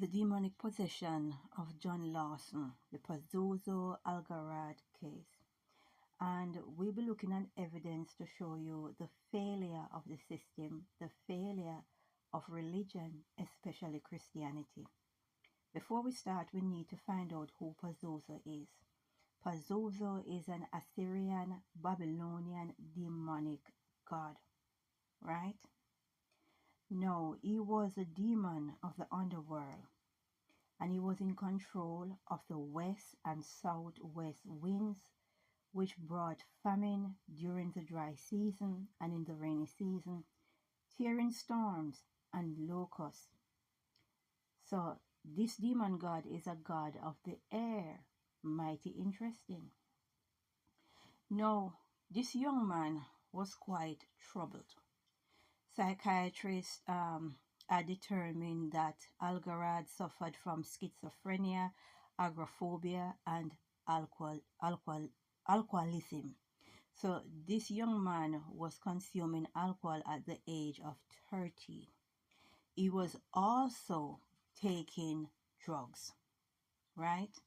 The demonic possession of John Lawson, the Pazuzu Algarad case. And we'll be looking at evidence to show you the failure of the system, the failure of religion, especially Christianity. Before we start, we need to find out who Pazuzu is. Pazuzu is an Assyrian, Babylonian demonic god, right? No, he was a demon of the underworld, and he was in control of the west and southwest winds, which brought famine during the dry season and in the rainy season, tearing storms and locusts. So this demon god is a god of the air. Mighty interesting. Now, this young man was quite troubled. Psychiatrists are determined that Algarad suffered from schizophrenia, agoraphobia, and alcoholism. So this young man was consuming alcohol at the age of 30. He was also taking drugs, right?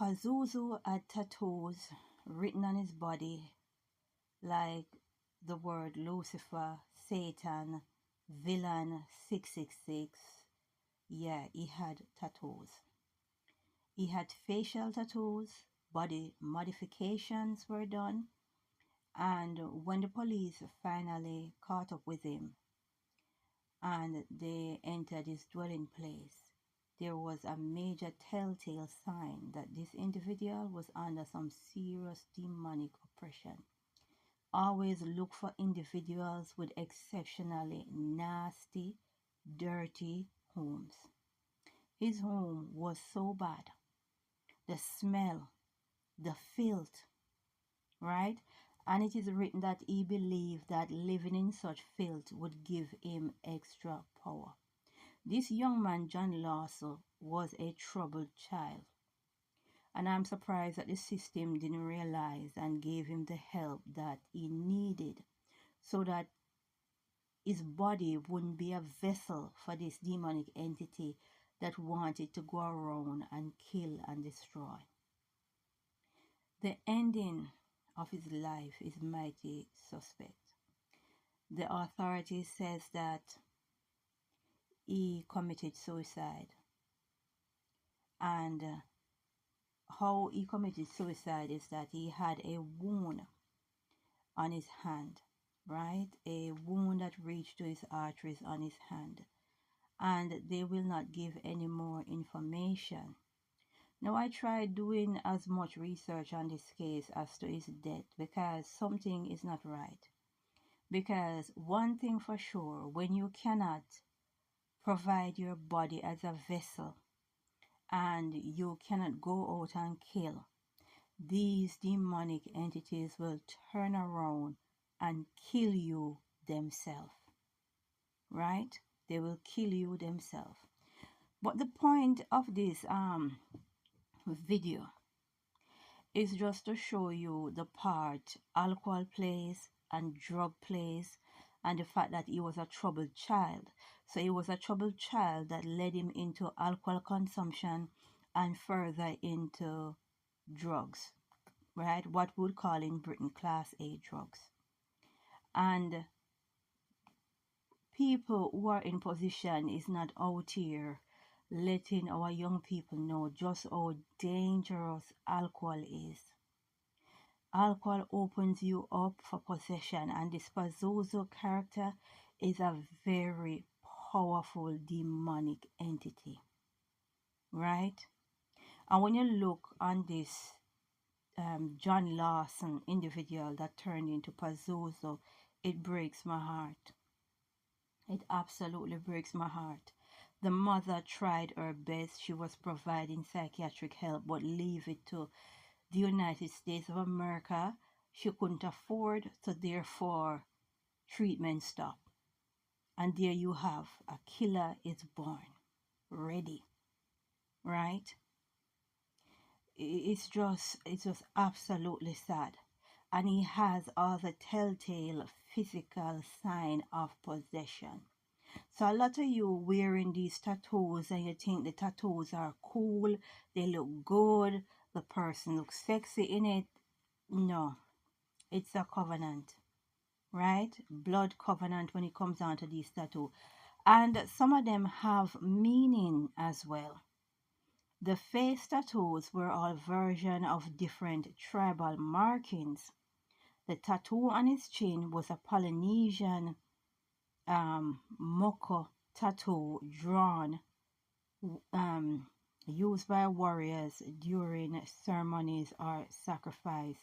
Pazuzu had tattoos written on his body like the word Lucifer, Satan, Villain, 666. Yeah, he had tattoos. He had facial tattoos, body modifications were done, and when the police finally caught up with him and they entered his dwelling place, there was a major telltale sign that this individual was under some serious demonic oppression. Always look for individuals with exceptionally nasty, dirty homes. His home was so bad. The smell, the filth, right? And it is written that he believed that living in such filth would give him extra power. This young man, John Lawson, was a troubled child. And I'm surprised that the system didn't realize and gave him the help that he needed so that his body wouldn't be a vessel for this demonic entity that wanted to go around and kill and destroy. The ending of his life is mighty suspect. The authorities says that he committed suicide, and how he committed suicide is that he had a wound on his hand, right? A wound that reached to his arteries on his hand, and they will not give any more information. Now, I tried doing as much research on this case as to his death because something is not right. Because one thing for sure, when you cannot provide your body as a vessel and you cannot go out and kill, these demonic entities will turn around and kill you themselves, right? They will kill you themselves. But the point of this video is just to show you the part alcohol plays and drug plays, and the fact that he was a troubled child. So he was a troubled child that led him into alcohol consumption and further into drugs, right? What we would call in Britain Class A drugs. And people who are in position is not out here letting our young people know just how dangerous alcohol is. Alcohol opens you up for possession, and this Pazuzu character is a very powerful demonic entity, right? And when you look on this John Lawson individual that turned into Pazuzu, it breaks my heart. It absolutely breaks my heart. The mother tried her best. She was providing psychiatric help, but leave it to the United States of America. She couldn't afford, so therefore treatment stopped. And there you have, a killer is born, ready, right? It's just absolutely sad. And he has all the telltale physical sign of possession. So a lot of you wearing these tattoos and you think the tattoos are cool, they look good, the person looks sexy in it. No, it's a covenant, right? Blood covenant when it comes down to these tattoos. And some of them have meaning as well. The face tattoos were all versions of different tribal markings. The tattoo on his chin was a Polynesian moko tattoo drawn um, used by warriors during ceremonies or sacrifice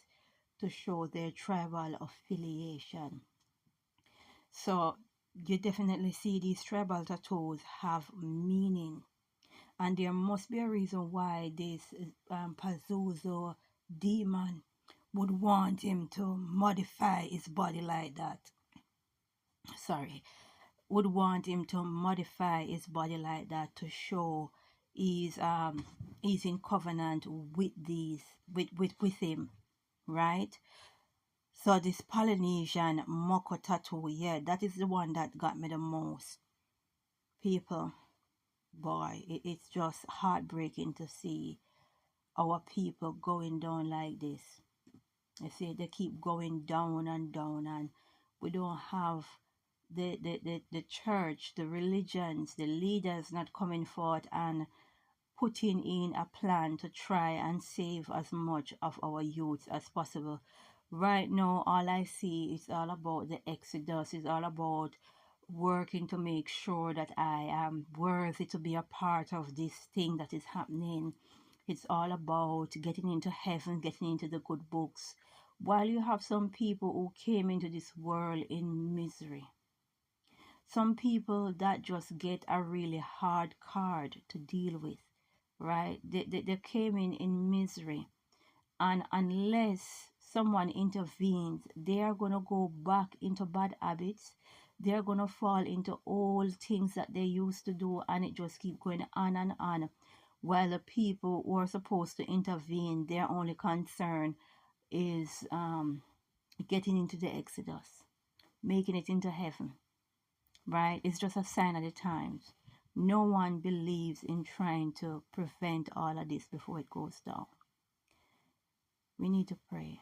to show their tribal affiliation. So you definitely see these tribal tattoos have meaning, and there must be a reason why this Pazuzu demon would want him to modify his body like that. Sorry, would want him to modify his body like that to show he's in covenant with these with him, right? So this Polynesian Moko tattoo, yeah, that is the one that got me the most. People, boy, it's just heartbreaking to see our people going down like this. You see, they keep going down and down, and we don't have the church, the religions, the leaders not coming forth and putting in a plan to try and save as much of our youth as possible. Right now, all I see is all about the exodus, it's all about working to make sure that I am worthy to be a part of this thing that is happening. It's all about getting into heaven, getting into the good books. While you have some people who came into this world in misery, some people that just get a really hard card to deal with, right? They came in misery, and unless someone intervenes, they are going to go back into bad habits. They're going to fall into old things that they used to do, and it just keep going on and on, while the people who are supposed to intervene, their only concern is getting into the exodus, making it into heaven, right? It's just a sign of the times. No one believes in trying to prevent all of this before it goes down. We need to pray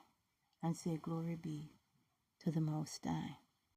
and say, Glory be to the Most High.